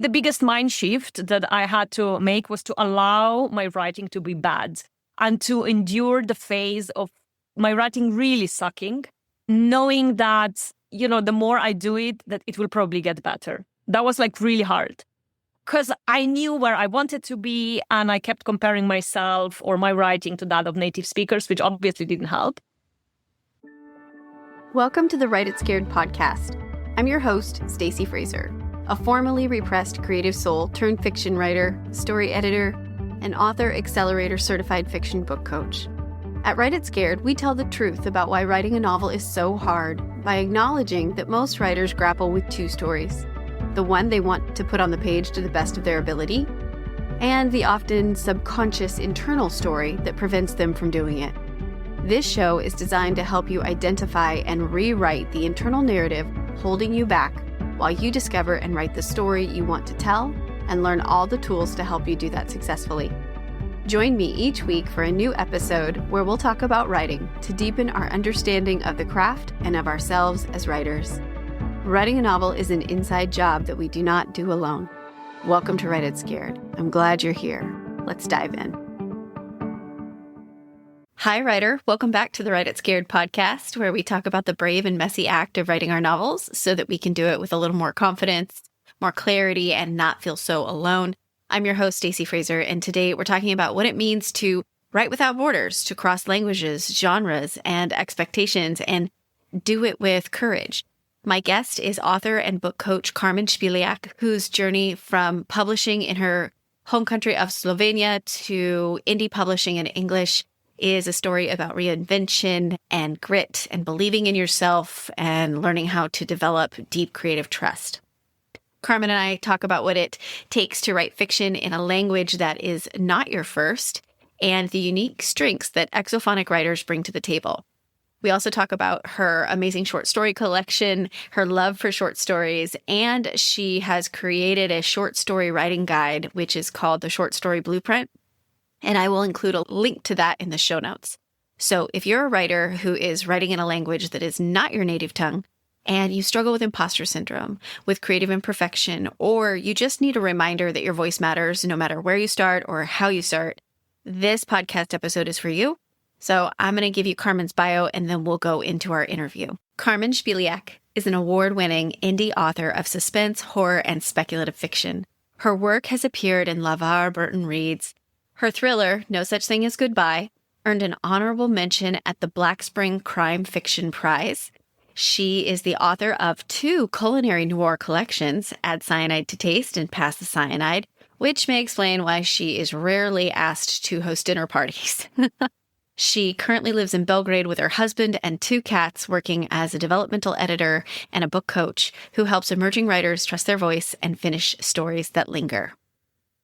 The biggest mind shift that I had to make was to allow my writing to be bad and to endure the phase of my writing really sucking, knowing that, the more I do it, that it will probably get better. That was like really hard because I knew where I wanted to be and I kept comparing myself or my writing to that of native speakers, which obviously didn't help. Welcome to the Write It Scared podcast. I'm your host, Stacey Fraser, a formerly repressed creative soul turned fiction writer, story editor, and author accelerator certified fiction book coach. At Write It Scared, we tell the truth about why writing a novel is so hard by acknowledging that most writers grapple with two stories: the one they want to put on the page to the best of their ability, and the often subconscious internal story that prevents them from doing it. This show is designed to help you identify and rewrite the internal narrative holding you back while you discover and write the story you want to tell and learn all the tools to help you do that successfully. Join me each week for a new episode where we'll talk about writing to deepen our understanding of the craft and of ourselves as writers. Writing a novel is an inside job that we do not do alone. Welcome to Write It Scared. I'm glad you're here. Let's dive in. Hi, writer. Welcome back to the Write It Scared podcast, where we talk about the brave and messy act of writing our novels so that we can do it with a little more confidence, more clarity, and not feel so alone. I'm your host, Stacey Fraser, and today we're talking about what it means to write without borders, to cross languages, genres, and expectations, and do it with courage. My guest is author and book coach Karmen Spiljak, whose journey from publishing in her home country of Slovenia to indie publishing in English is a story about reinvention and grit and believing in yourself and learning how to develop deep creative trust. Karmen and I talk about what it takes to write fiction in a language that is not your first and the unique strengths that exophonic writers bring to the table. We also talk about her amazing short story collection, her love for short stories, and she has created a short story writing guide, which is called the Short Story Blueprint. And I will include a link to that in the show notes. So if you're a writer who is writing in a language that is not your native tongue, and you struggle with imposter syndrome, with creative imperfection, or you just need a reminder that your voice matters no matter where you start or how you start, this podcast episode is for you. So I'm going to give you Karmen's bio, and then we'll go into our interview. Karmen Spiljak is an award-winning indie author of suspense, horror, and speculative fiction. Her work has appeared in LeVar Burton Reads. Her thriller, No Such Thing as Goodbye, earned an honorable mention at the Black Spring Crime Fiction Prize. She is the author of 2 culinary noir collections, Add Cyanide to Taste and Pass the Cyanide, which may explain why she is rarely asked to host dinner parties. She currently lives in Belgrade with her husband and 2 cats, working as a developmental editor and a book coach who helps emerging writers trust their voice and finish stories that linger.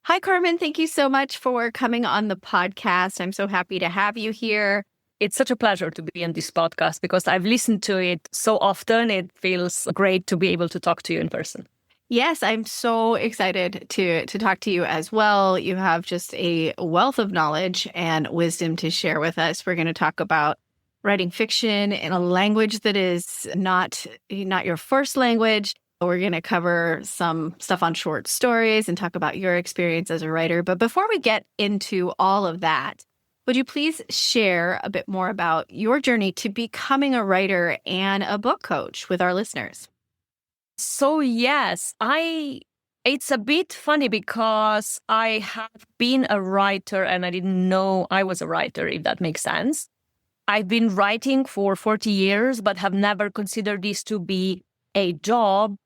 Hi, Karmen. Thank you so much for coming on the podcast. I'm so happy to have you here. It's such a pleasure to be on this podcast because I've listened to it so often. It feels great to be able to talk to you in person. Yes, I'm so excited to talk to you as well. You have just a wealth of knowledge and wisdom to share with us. We're going to talk about writing fiction in a language that is not your first language. We're going to cover some stuff on short stories and talk about your experience as a writer. But before we get into all of that, would you please share a bit more about your journey to becoming a writer and a book coach with our listeners? So yes, it's a bit funny because I have been a writer and I didn't know I was a writer, if that makes sense. I've been writing for 40 years, but have never considered this to be a job.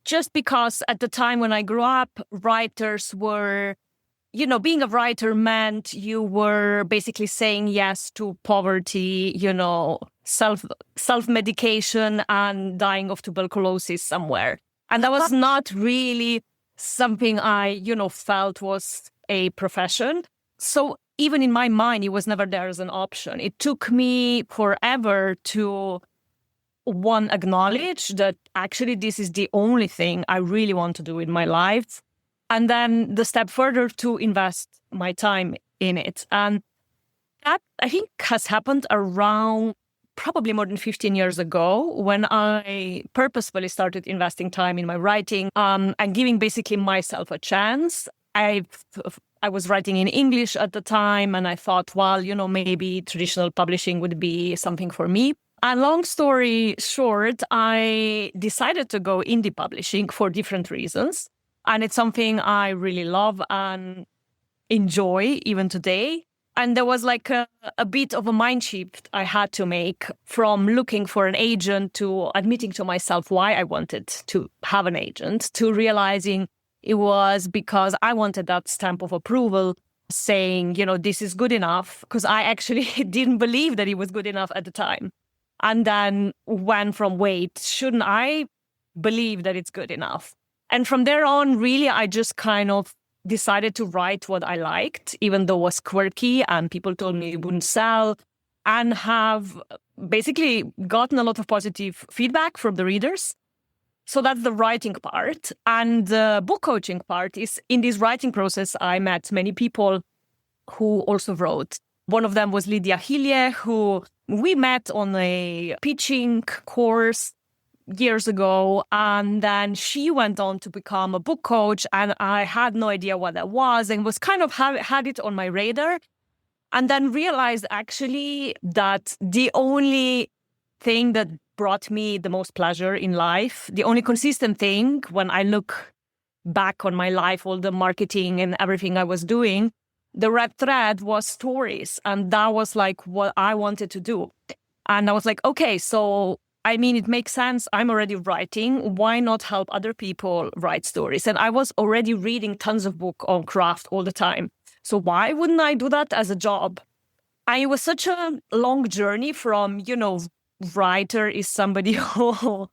Just because at the time when I grew up, writers were, being a writer meant you were basically saying yes to poverty, self-medication and dying of tuberculosis somewhere. And that was not really something I, felt was a profession. So even in my mind, it was never there as an option. It took me forever to acknowledge that actually this is the only thing I really want to do in my life. And then the step further to invest my time in it. And that, I think, has happened around probably more than 15 years ago, when I purposefully started investing time in my writing and giving basically myself a chance. I was writing in English at the time, and I thought, well, maybe traditional publishing would be something for me. And long story short, I decided to go indie publishing for different reasons. And it's something I really love and enjoy even today. And there was like a bit of a mind shift I had to make from looking for an agent to admitting to myself why I wanted to have an agent, to realizing it was because I wanted that stamp of approval saying, this is good enough, because I actually didn't believe that it was good enough at the time. And then went from, wait, shouldn't I believe that it's good enough? And from there on, really, I just kind of decided to write what I liked, even though it was quirky and people told me it wouldn't sell, and have basically gotten a lot of positive feedback from the readers. So that's the writing part. And the book coaching part is, in this writing process, I met many people who also wrote. One of them was Lydia Hilje, who we met on a pitching course years ago. And then she went on to become a book coach. And I had no idea what that was and was kind of had it on my radar. And then realized actually that the only thing that brought me the most pleasure in life, the only consistent thing when I look back on my life, all the marketing and everything I was doing, the red thread was stories. And that was like what I wanted to do. And I was like, okay, so it makes sense. I'm already writing. Why not help other people write stories? And I was already reading tons of books on craft all the time. So why wouldn't I do that as a job? And it was such a long journey from, writer is somebody who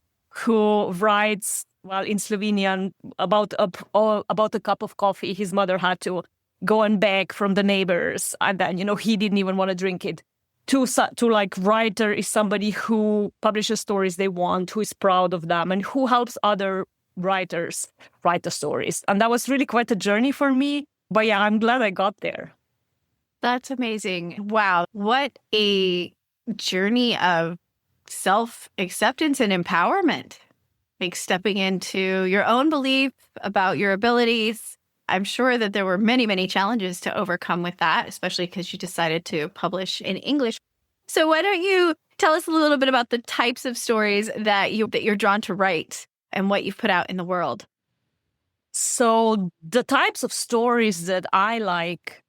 writes, well, in Slovenian, about a cup of coffee his mother had to go and beg from the neighbors. And then, he didn't even want to drink it. To like writer is somebody who publishes stories they want, who is proud of them, and who helps other writers write the stories. And that was really quite a journey for me. But yeah, I'm glad I got there. That's amazing. Wow. What a journey of self-acceptance and empowerment. Like stepping into your own belief about your abilities. I'm sure that there were many, many challenges to overcome with that, especially because you decided to publish in English. So why don't you tell us a little bit about the types of stories that you're drawn to write and what you've put out in the world? So the types of stories that I like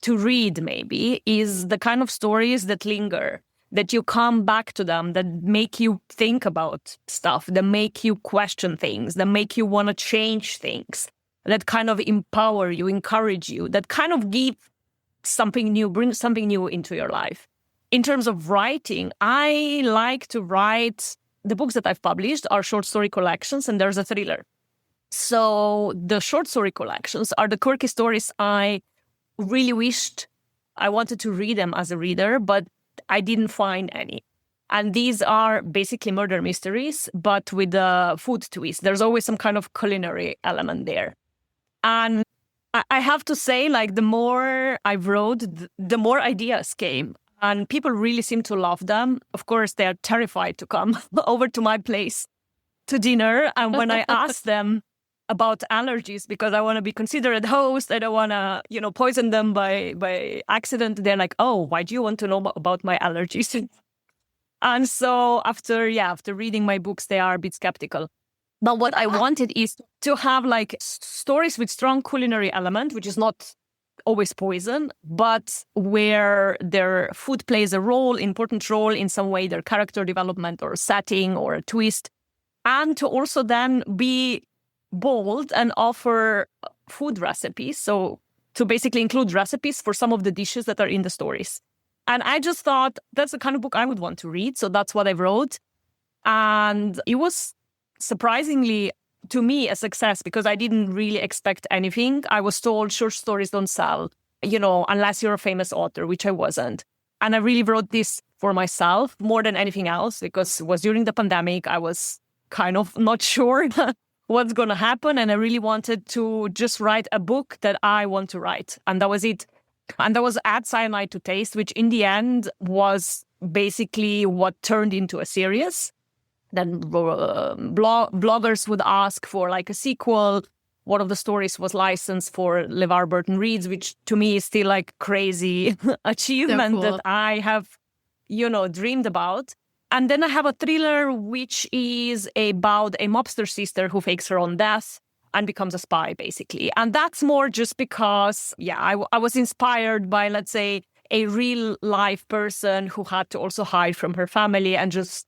to read maybe is the kind of stories that linger, that you come back to them, that make you think about stuff, that make you question things, that make you want to change things, that kind of empower you, encourage you, that kind of give something new, bring something new into your life. In terms of writing, I like to write, the books that I've published are short story collections, and there's a thriller. So the short story collections are the quirky stories I really wished I wanted to read them as a reader, but I didn't find any. And these are basically murder mysteries, but with a food twist. There's always some kind of culinary element there. And I have to say, like, the more I wrote, the more ideas came. And people really seem to love them. Of course, they are terrified to come over to my place to dinner. And when I ask them about allergies, because I want to be considerate host, I don't want to, poison them by accident, they're like, oh, why do you want to know about my allergies? And so after reading my books, they are a bit skeptical. But what I wanted is to have like stories with strong culinary element, which is not always poison, but where their food plays a important role in some way, their character development or setting or a twist. And to also then be bold and offer food recipes. So to basically include recipes for some of the dishes that are in the stories. And I just thought that's the kind of book I would want to read. So that's what I wrote. And it was surprisingly, to me, a success because I didn't really expect anything. I was told short stories don't sell, unless you're a famous author, which I wasn't. And I really wrote this for myself more than anything else because it was during the pandemic. I was kind of not sure what's going to happen. And I really wanted to just write a book that I want to write. And that was it. And that was Add Cyanide to Taste, which in the end was basically what turned into a series. Then bloggers would ask for like a sequel. One of the stories was licensed for LeVar Burton Reads, which to me is still like crazy achievement So cool. that I have, dreamed about. And then I have a thriller which is about a mobster sister who fakes her own death and becomes a spy, basically. And that's more just because, I was inspired by, let's say, a real life person who had to also hide from her family, and just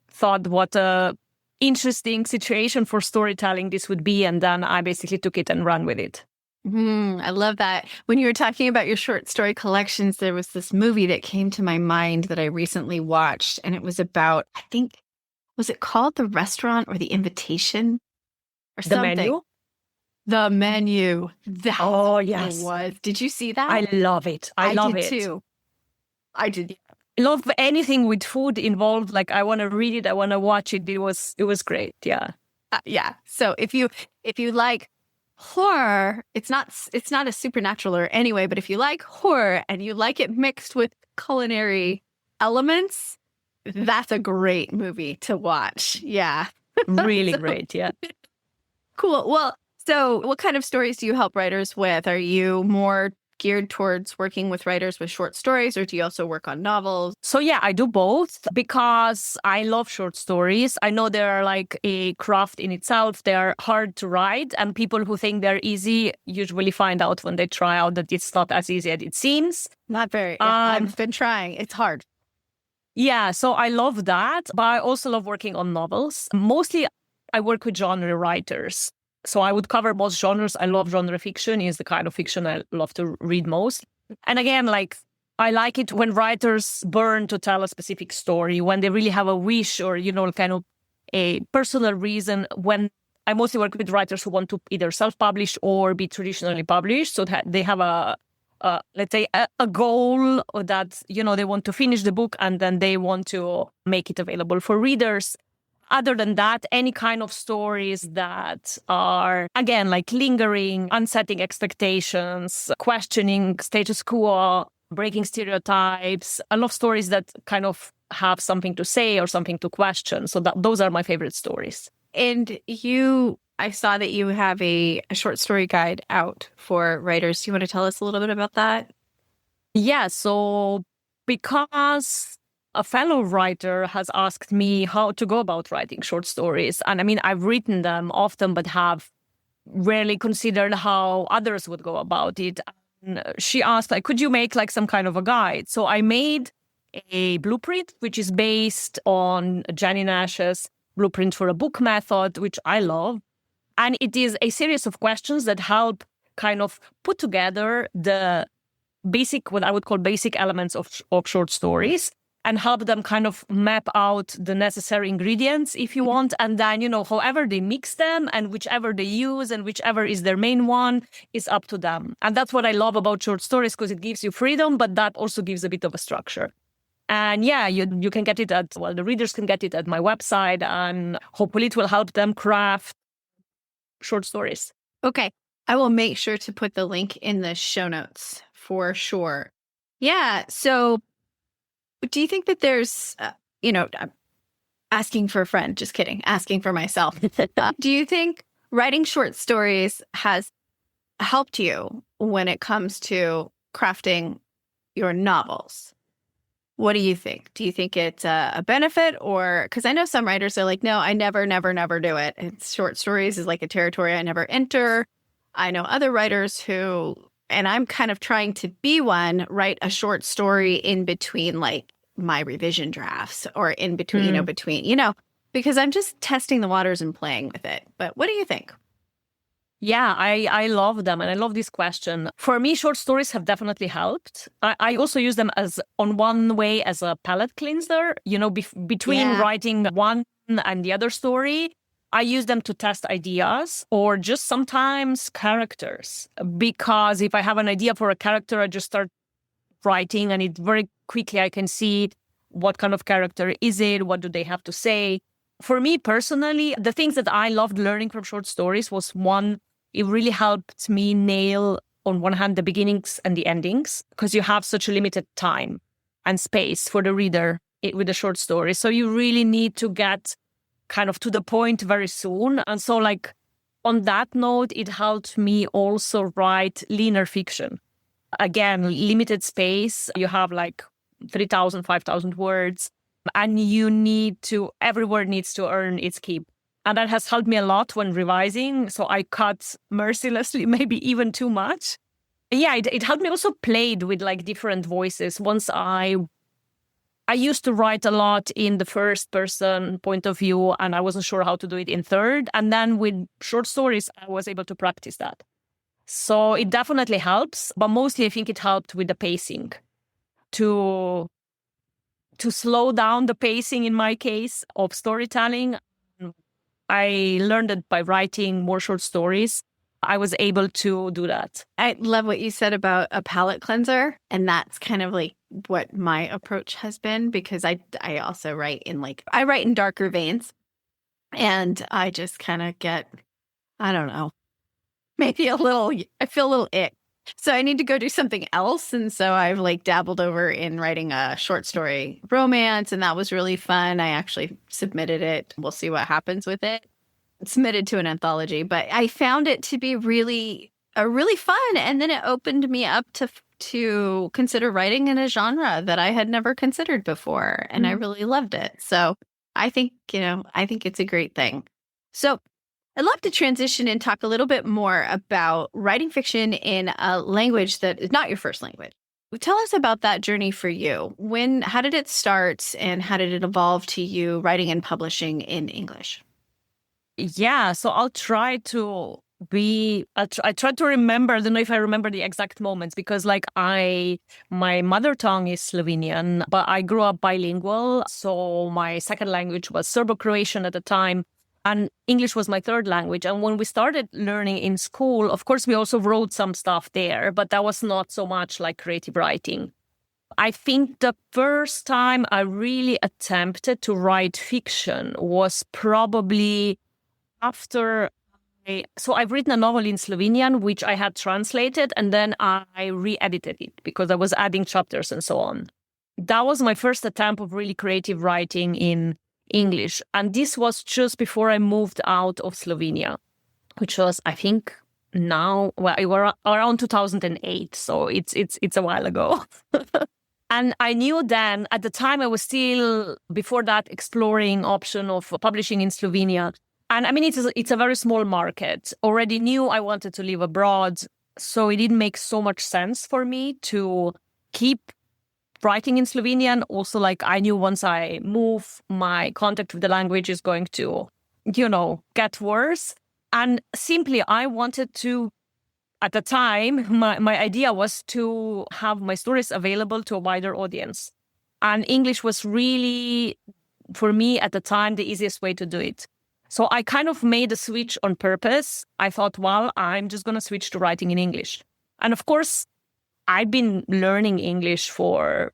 thought what a interesting situation for storytelling this would be. And then I basically took it and ran with it. I love that. When you were talking about your short story collections, there was this movie that came to my mind that I recently watched. And it was about, I think, was it called The Restaurant or The Invitation or The something? Menu? The Menu. Oh, yes. It was. Did you see that? I love it. I love did it too. I did. Love anything with food involved. Like, I want to read it. I want to watch it. It was great. Yeah. Yeah. So if you like horror, it's not a supernatural or anyway, but if you like horror and you like it mixed with culinary elements, that's a great movie to watch. Yeah. Really great. Yeah. Cool. Well, so what kind of stories do you help writers with? Are you more geared towards working with writers with short stories, or do you also work on novels? So yeah, I do both because I love short stories. I know they're like a craft in itself. They're hard to write, and people who think they're easy usually find out when they try out that it's not as easy as it seems. Not very. I've been trying. It's hard. Yeah, so I love that, but I also love working on novels. Mostly I work with genre writers. So I would cover most genres. I love genre fiction. Is the kind of fiction I love to read most. And again, like, I like it when writers burn to tell a specific story, when they really have a wish or, kind of a personal reason. When I mostly work with writers who want to either self-publish or be traditionally published, so that they have let's say, a goal that, they want to finish the book and then they want to make it available for readers. Other than that, any kind of stories that are, again, like lingering, unsetting expectations, questioning status quo, breaking stereotypes. I love stories that kind of have something to say or something to question. So those are my favorite stories. And I saw that you have a short story guide out for writers. Do you want to tell us a little bit about that? Yeah, so because a fellow writer has asked me how to go about writing short stories. And I mean, I've written them often, but have rarely considered how others would go about it. And she asked, like, could you make like some kind of a guide? So I made a blueprint, which is based on Jenny Nash's blueprint for a book method, which I love. And it is a series of questions that help kind of put together the basic, what I would call basic elements of short stories, and help them kind of map out the necessary ingredients, if you want. And then, however they mix them and whichever they use and whichever is their main one is up to them. And that's what I love about short stories, because it gives you freedom, but that also gives a bit of a structure. And yeah, you can get it the readers can get it at my website, and hopefully it will help them craft short stories. Okay. I will make sure to put the link in the show notes for sure. Yeah. So do you think that there's, asking for a friend, just kidding, asking for myself. Do you think writing short stories has helped you when it comes to crafting your novels? What do you think? Do you think it's a benefit, or because I know some writers are like, no, I never do it. It's short stories is like a territory I never enter. I know other writers who, and I'm kind of trying to be one, write a short story in between like my revision drafts or in between, because I'm just testing the waters and playing with it. But what do you think? Yeah, I love them. And I love this question. For me, short stories have definitely helped. I also use them as a palate cleanser, between writing one and the other story. I use them to test ideas or just sometimes characters. Because if I have an idea for a character, I just start writing, and it very quickly I can see what kind of character is it, what do they have to say. For me personally, the things that I loved learning from short stories was, one, it really helped me nail, on one hand, the beginnings and the endings, because you have such a limited time. and space for the reader with the short story. So you really need to get kind of to the point very soon. And so like on that note, it helped me also write leaner fiction. Again, limited space. You have like 3,000, 5,000 words, and every word needs to earn its keep. And that has helped me a lot when revising. So I cut mercilessly, maybe even too much. Yeah, it helped me also played with like different voices. Once I used to write a lot in the first person point of view, and I wasn't sure how to do it in third. And then with short stories, I was able to practice that. So it definitely helps, but mostly I think it helped with the pacing to slow down the pacing in my case of storytelling. I learned that by writing more short stories, I was able to do that. I love what you said about a palate cleanser. And that's kind of like what my approach has been, because I also write in darker veins, and I just kind of get, I don't know, maybe I feel a little ick. So I need to go do something else. And so I've like dabbled over in writing a short story romance, and that was really fun. I actually submitted it. We'll see what happens with it. Submitted to an anthology, but I found it to be really fun. And then it opened me up to consider writing in a genre that I had never considered before. And I really loved it. So I think it's a great thing. So I'd love to transition and talk a little bit more about writing fiction in a language that is not your first language. Tell us about that journey for you. How did it start, and how did it evolve to you writing and publishing in English? Yeah, so I'll try to I try to remember, I don't know if I remember the exact moments, because like my mother tongue is Slovenian, but I grew up bilingual. So my second language was Serbo-Croatian at the time, and English was my third language. And when we started learning in school, of course, we also wrote some stuff there, but that was not so much like creative writing. I think the first time I really attempted to write fiction was probably after I've written a novel in Slovenian, which I had translated, and then I re-edited it because I was adding chapters and so on. That was my first attempt of really creative writing in English. And this was just before I moved out of Slovenia, which was, I think, around 2008. So it's a while ago. And I knew then, at the time, I was still, before that, exploring option of publishing in Slovenia. And I mean, it's a very small market. Already knew I wanted to live abroad, so it didn't make so much sense for me to keep writing in Slovenian. Also, like I knew once I move, my contact with the language is going to, get worse. And simply, I wanted to, at the time, my idea was to have my stories available to a wider audience. And English was really, for me at the time, the easiest way to do it. So I kind of made a switch on purpose. I thought, well, I'm just going to switch to writing in English. And of course, I've been learning English for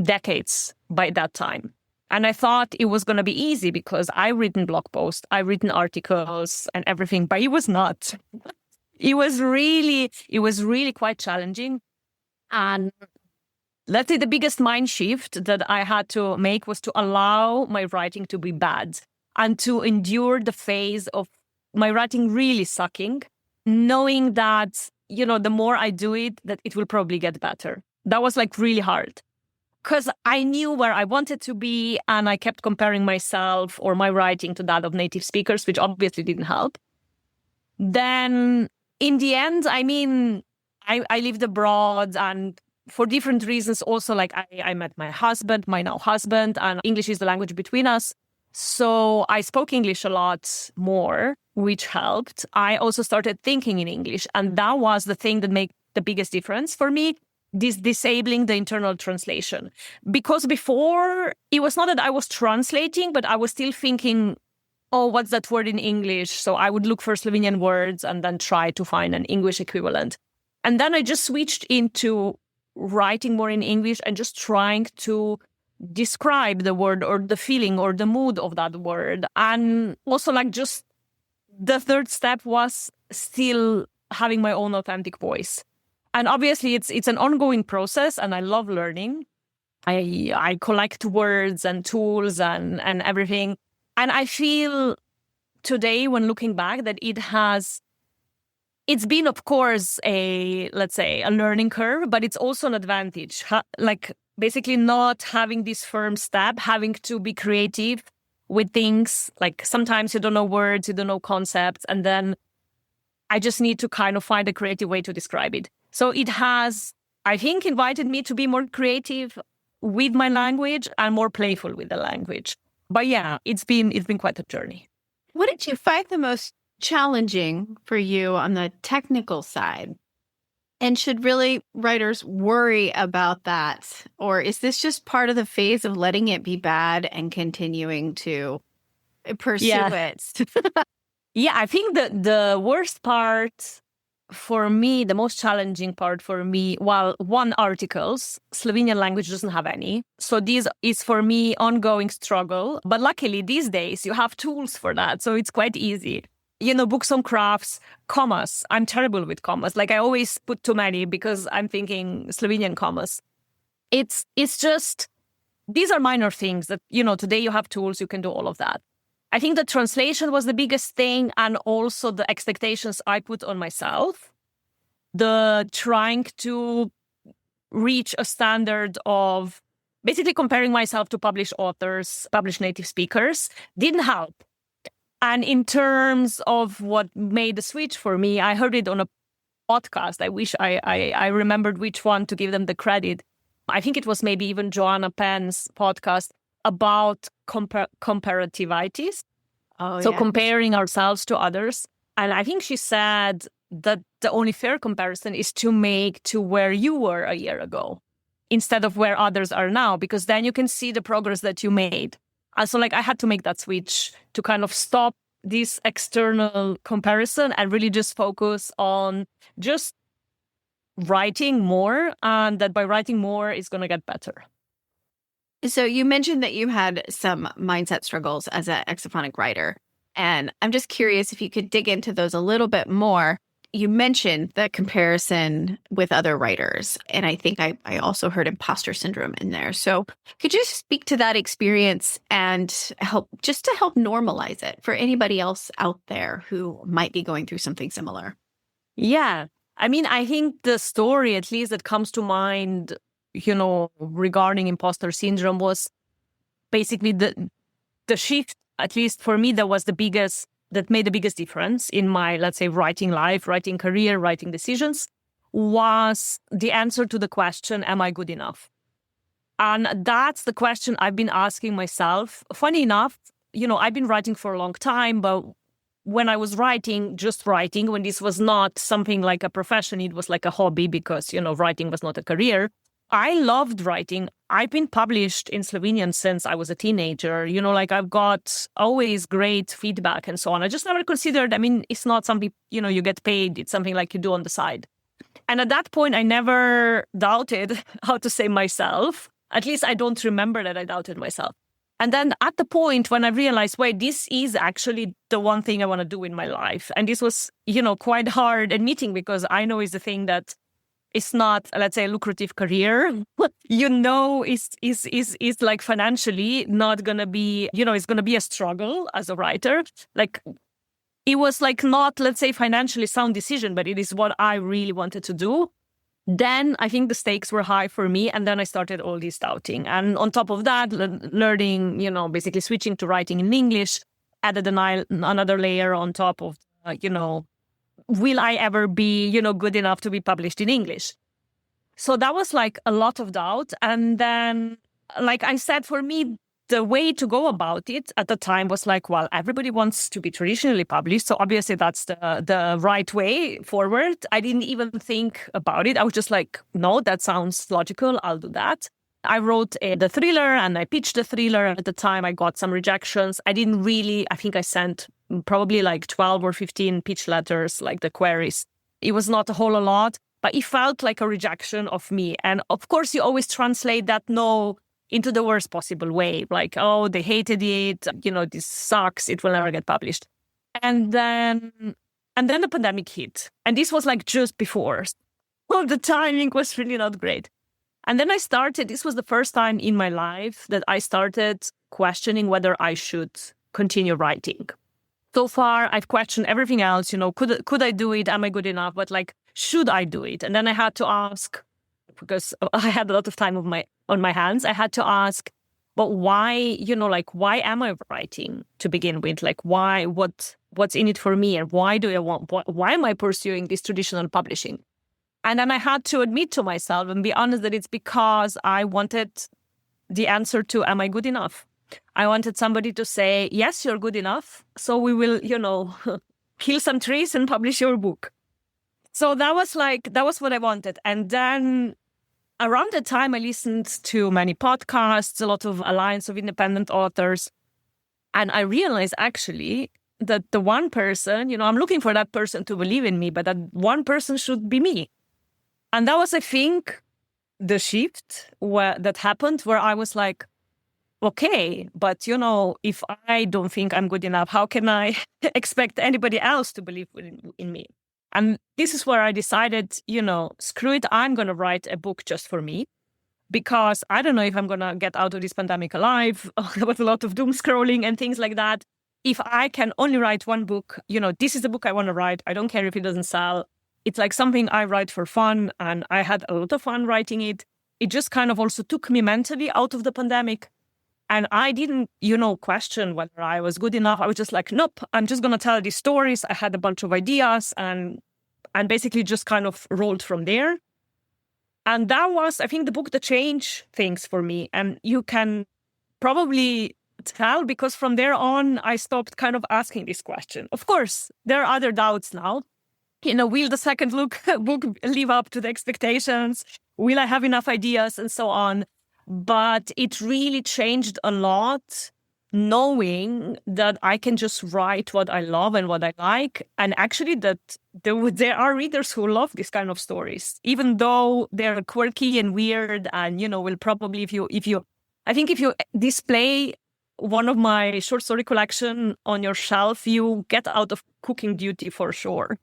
decades by that time. And I thought it was going to be easy because I've written blog posts, I've written articles and everything, but it was not. It was really quite challenging. And let's say the biggest mind shift that I had to make was to allow my writing to be bad and to endure the phase of my writing really sucking, knowing that, the more I do it, that it will probably get better. That was like really hard because I knew where I wanted to be, and I kept comparing myself or my writing to that of native speakers, which obviously didn't help. Then in the end, I mean, I lived abroad, and for different reasons also, like I met my now husband, and English is the language between us. So I spoke English a lot more, which helped. I also started thinking in English, and that was the thing that made the biggest difference for me, this disabling the internal translation. Because before, it was not that I was translating, but I was still thinking, oh, what's that word in English? So I would look for Slovenian words and then try to find an English equivalent. And then I just switched into writing more in English and just trying to describe the word or the feeling or the mood of that word. And also like just the third step was still having my own authentic voice. And obviously it's an ongoing process, and I love learning. I collect words and tools and everything. And I feel today, when looking back, that it's been, of course, let's say, a learning curve, but it's also an advantage. Like basically not having this firm step, having to be creative with things. Like sometimes you don't know words, you don't know concepts, and then I just need to kind of find a creative way to describe it. So it has, I think, invited me to be more creative with my language and more playful with the language. But yeah, it's been quite a journey. What did you find the most challenging for you on the technical side? And should really writers worry about that? Or is this just part of the phase of letting it be bad and continuing to pursue it? Yeah, I think the worst part for me, the most challenging part for me, one, articles, Slovenian language doesn't have any. So this is for me ongoing struggle. But luckily these days you have tools for that. So it's quite easy. Books on crafts, commas. I'm terrible with commas. Like I always put too many because I'm thinking Slovenian commas. It's just, these are minor things that, today you have tools, you can do all of that. I think the translation was the biggest thing, and also the expectations I put on myself. The trying to reach a standard of basically comparing myself to published authors, published native speakers, didn't help. And in terms of what made the switch for me, I heard it on a podcast. I wish I remembered which one to give them the credit. I think it was maybe even Joanna Penn's podcast about comparativitis. So comparing ourselves to others. And I think she said that the only fair comparison is to make to where you were a year ago instead of where others are now, because then you can see the progress that you made. And so I had to make that switch to kind of stop this external comparison and really just focus on just writing more, and that by writing more is going to get better. So you mentioned that you had some mindset struggles as an exophonic writer. And I'm just curious if you could dig into those a little bit more. You mentioned the comparison with other writers. And I think I also heard imposter syndrome in there. So could you speak to that experience and help normalize it for anybody else out there who might be going through something similar? Yeah. I mean, I think the story, at least that comes to mind, regarding imposter syndrome, was basically the shift, at least for me, that made the biggest difference in my, let's say, writing life, writing career, writing decisions, was the answer to the question, am I good enough? And that's the question I've been asking myself. Funny enough, I've been writing for a long time, but when I was writing, when this was not something like a profession, it was like a hobby because, writing was not a career. I loved writing. I've been published in Slovenian since I was a teenager. I've got always great feedback and so on. I just never considered, it's not something, you get paid. It's something like you do on the side. And at that point, I never doubted how to say myself. At least I don't remember that I doubted myself. And then at the point when I realized, wait, this is actually the one thing I want to do in my life. And this was, quite hard admitting, because I know it's the thing that it's not, let's say, a lucrative career. Is like financially not going to be, it's going to be a struggle as a writer. Like it was like not, let's say, financially sound decision, but it is what I really wanted to do. Then I think the stakes were high for me. And then I started all this doubting. And on top of that, learning, basically switching to writing in English, added another layer on top of, will I ever be, good enough to be published in English? So that was like a lot of doubt. And then, like I said, for me, the way to go about it at the time was like, well, everybody wants to be traditionally published. So obviously that's the right way forward. I didn't even think about it. I was just like, no, that sounds logical. I'll do that. I wrote the thriller and I pitched the thriller. At the time, I got some rejections. I think I sent probably like 12 or 15 pitch letters, like the queries. It was not a whole lot, but it felt like a rejection of me. And of course, you always translate that no into the worst possible way. Like, oh, they hated it. This sucks. It will never get published. And then the pandemic hit. And this was like just before. Well, the timing was really not great. And then this was the first time in my life that I started questioning whether I should continue writing. So far, I've questioned everything else, could I do it? Am I good enough? But should I do it? And then I had to ask, because I had a lot of time on my hands, I had to ask, but why, why am I writing to begin with? What's in it for me? And why am I pursuing this traditional publishing? And then I had to admit to myself and be honest that it's because I wanted the answer to, am I good enough? I wanted somebody to say, yes, you're good enough. So we will, kill some trees and publish your book. So that was what I wanted. And then around the time I listened to many podcasts, a lot of Alliance of Independent Authors. And I realized actually that the one person, I'm looking for that person to believe in me, but that one person should be me. And that was, I think, the shift that happened where I was like, okay, but if I don't think I'm good enough, how can I expect anybody else to believe in me? And this is where I decided, screw it, I'm going to write a book just for me, because I don't know if I'm going to get out of this pandemic alive. There was a lot of doom scrolling and things like that. If I can only write one book, this is the book I want to write. I don't care if it doesn't sell. It's like something I write for fun, and I had a lot of fun writing it. It just kind of also took me mentally out of the pandemic. And I didn't, question whether I was good enough. I was just like, nope, I'm just going to tell these stories. I had a bunch of ideas and basically just kind of rolled from there. And that was, I think, the book that changed things for me. And you can probably tell, because from there on, I stopped kind of asking this question. Of course, there are other doubts now. Will the second book live up to the expectations? Will I have enough ideas and so on? But it really changed a lot, knowing that I can just write what I love and what I like. And actually that there are readers who love this kind of stories, even though they're quirky and weird. And, will probably, if you display one of my short story collection on your shelf, you get out of cooking duty for sure.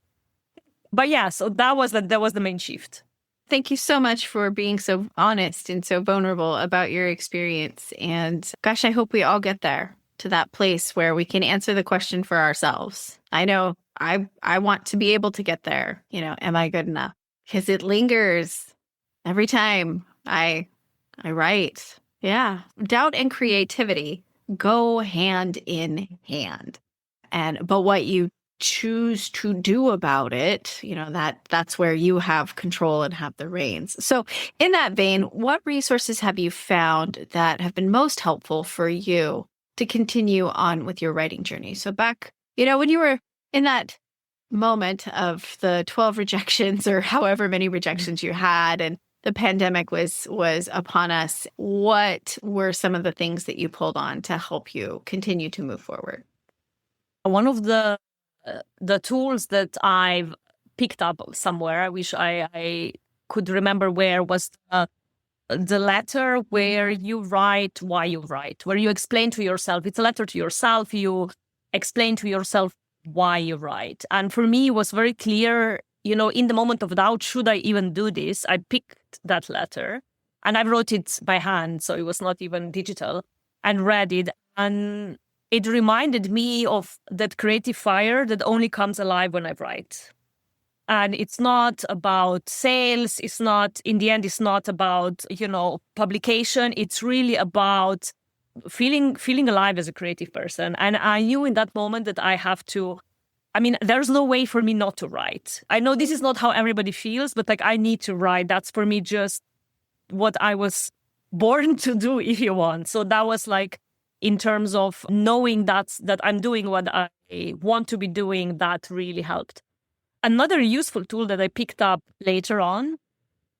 But yeah, so that was the main shift. Thank you so much for being so honest and so vulnerable about your experience. And gosh, I hope we all get there, to that place where we can answer the question for ourselves. I know I want to be able to get there. Am I good enough? Because it lingers every time I write. Yeah. Doubt and creativity go hand in hand. But what you choose to do about it, that's where you have control and have the reins. So in that vein, what resources have you found that have been most helpful for you to continue on with your writing journey? So back, when you were in that moment of the 12 rejections or however many rejections you had, and the pandemic was upon us, what were some of the things that you pulled on to help you continue to move forward? One of the tools that I've picked up somewhere, I wish I could remember where, was the letter where you write why you write, where you explain to yourself. It's a letter to yourself. You explain to yourself why you write. And for me, it was very clear, in the moment of doubt, should I even do this? I picked that letter and I wrote it by hand, so it was not even digital, and read it. And it reminded me of that creative fire that only comes alive when I write. And it's not about sales. In the end, it's not about, publication. It's really about feeling alive as a creative person. And I knew in that moment that I have to, there's no way for me not to write. I know this is not how everybody feels, but I need to write. That's for me just what I was born to do, if you want. So that was in terms of knowing that I'm doing what I want to be doing, that really helped. Another useful tool that I picked up later on,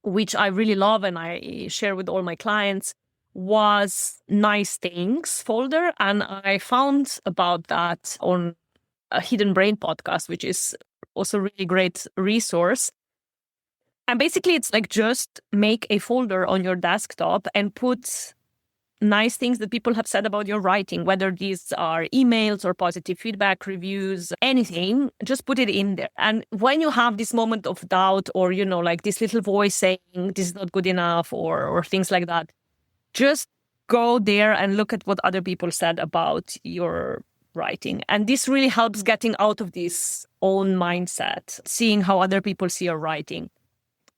which I really love and I share with all my clients, was Nice Things folder. And I found about that on a Hidden Brain podcast, which is also a really great resource. And basically it's just make a folder on your desktop and put nice things that people have said about your writing, whether these are emails or positive feedback, reviews, anything, just put it in there. And when you have this moment of doubt or, like this little voice saying this is not good enough or things like that, just go there and look at what other people said about your writing. And this really helps getting out of this own mindset, seeing how other people see your writing.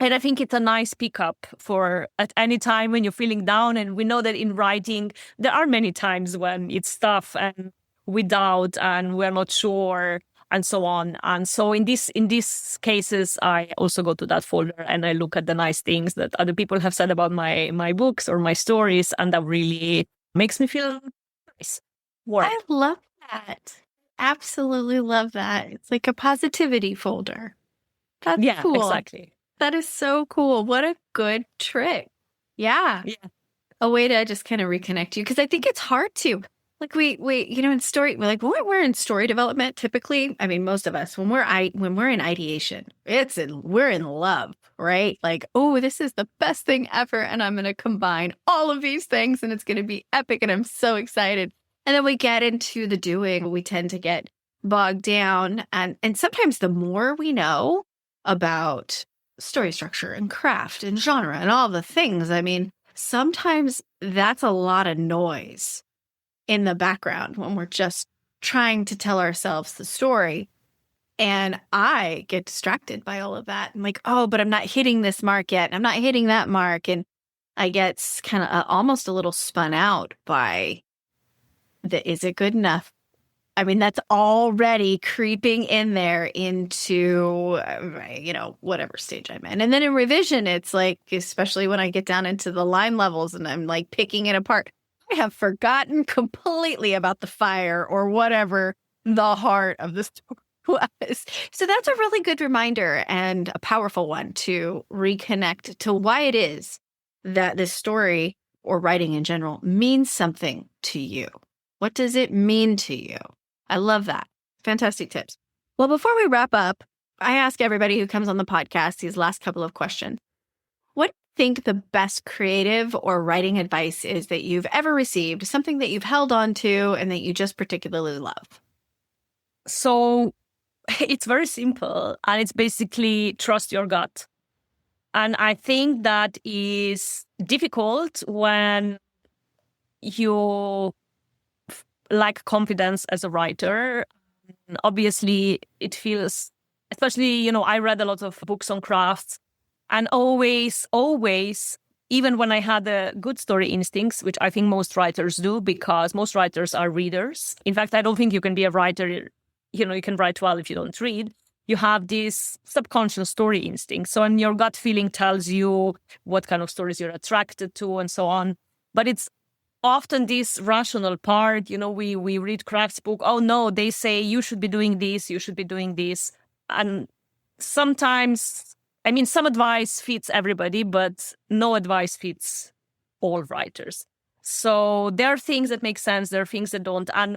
And I think it's a nice pickup for at any time when you're feeling down. And we know that in writing, there are many times when it's tough and we doubt and we're not sure and so on. And so in these cases, I also go to that folder and I look at the nice things that other people have said about my books or my stories. And that really makes me feel nice. I love that. Absolutely love that. It's like a positivity folder. That's cool. Exactly. That is so cool. What a good trick. Yeah. A way to just kind of reconnect you. Because I think it's hard to, like we in story, when we're in story development, typically, I mean, most of us, when we're in ideation, we're in love, right? Like, oh, this is the best thing ever. And I'm going to combine all of these things and it's going to be epic. And I'm so excited. And then we get into the doing, we tend to get bogged down. And sometimes the more we know about story structure and craft and genre and all the things, I mean, sometimes that's a lot of noise in the background when we're just trying to tell ourselves the story. And I get distracted by all of that. I'm like, oh, but I'm not hitting this mark yet. I'm not hitting that mark. And I get kind of almost a little spun out by is it good enough? I mean, that's already creeping in there into, whatever stage I'm in. And then in revision, it's like, especially when I get down into the line levels and I'm like picking it apart, I have forgotten completely about the fire or whatever the heart of the story was. So that's a really good reminder and a powerful one to reconnect to why it is that this story or writing in general means something to you. What does it mean to you? I love that. Fantastic tips. Well, before we wrap up, I ask everybody who comes on the podcast these last couple of questions. What do you think the best creative or writing advice is that you've ever received, something that you've held on to and that you just particularly love? So it's very simple and it's basically trust your gut. And I think that is difficult when you lack confidence as a writer. Obviously, it feels, especially, I read a lot of books on crafts and always, even when I had the good story instincts, which I think most writers do because most writers are readers. In fact, I don't think you can be a writer, you can write well if you don't read. You have this subconscious story instinct. So, and your gut feeling tells you what kind of stories you're attracted to and so on. But it's often this rational part, we read crafts book. Oh no, they say you should be doing this, you should be doing this. And sometimes, some advice fits everybody, but no advice fits all writers. So there are things that make sense, there are things that don't. And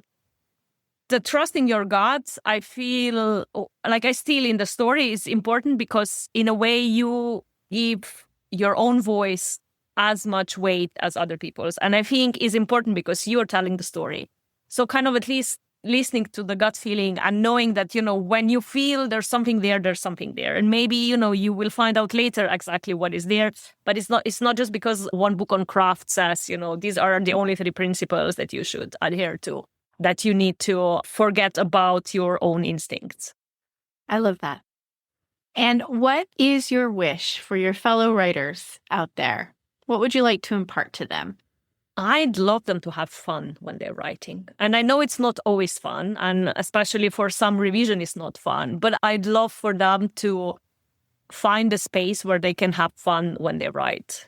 the trusting your gut, I feel like I steal in the story is important because in a way you give your own voice as much weight as other people's. And I think is important because you're telling the story. So kind of at least listening to the gut feeling and knowing that, when you feel there's something there, there's something there. And maybe, you will find out later exactly what is there. But it's not just because one book on craft says, these are the only 3 principles that you should adhere to, that you need to forget about your own instincts. I love that. And what is your wish for your fellow writers out there? What would you like to impart to them? I'd love them to have fun when they're writing. And I know it's not always fun, and especially for some revision it's not fun, but I'd love for them to find a space where they can have fun when they write.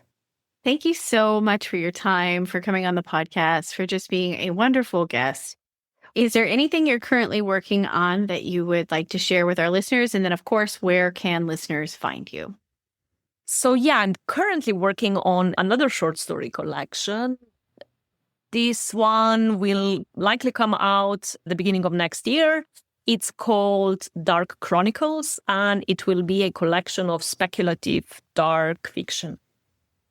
Thank you so much for your time, for coming on the podcast, for just being a wonderful guest. Is there anything you're currently working on that you would like to share with our listeners? And then, of course, where can listeners find you? So I'm currently working on another short story collection. This one will likely come out the beginning of next year. It's called Dark Chronicles, and it will be a collection of speculative dark fiction.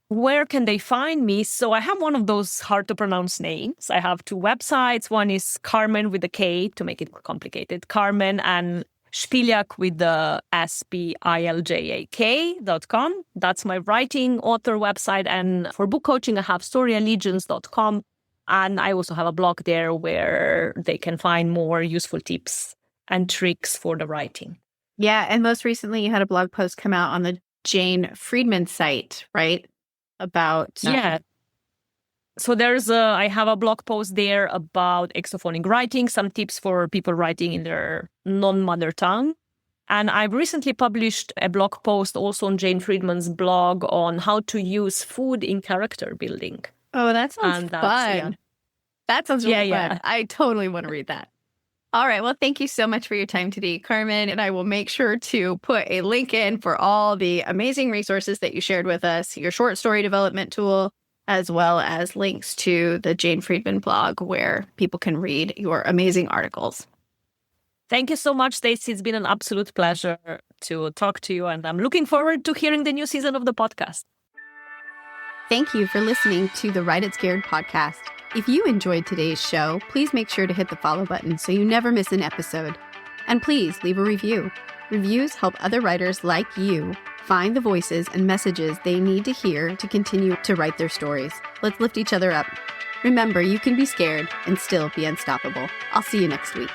where can they find me? So I have one of those hard to pronounce names. I have two websites. One is Karmen with a K to make it more complicated. Karmen and Spiljak with the SPILJAK.com. That's my writing author website. And for book coaching, I have storyallegiance.com. And I also have a blog there where they can find more useful tips and tricks for the writing. Yeah. And most recently, you had a blog post come out on the Jane Friedman site, right? About yeah. So I have a blog post there about exophonic writing, some tips for people writing in their non-mother tongue. And I've recently published a blog post also on Jane Friedman's blog on how to use food in character building. Oh, that sounds fun. Yeah. That sounds really fun. I totally want to read that. All right. Well, thank you so much for your time today, Karmen. And I will make sure to put a link in for all the amazing resources that you shared with us, your short story development tool, as well as links to the Jane Friedman blog where people can read your amazing articles. Thank you so much, Stacey. It's been an absolute pleasure to talk to you. And I'm looking forward to hearing the new season of the podcast. Thank you for listening to the Write It Scared podcast. If you enjoyed today's show, please make sure to hit the follow button so you never miss an episode. And please leave a review. Reviews help other writers like you find the voices and messages they need to hear to continue to write their stories. Let's lift each other up. Remember, you can be scared and still be unstoppable. I'll see you next week.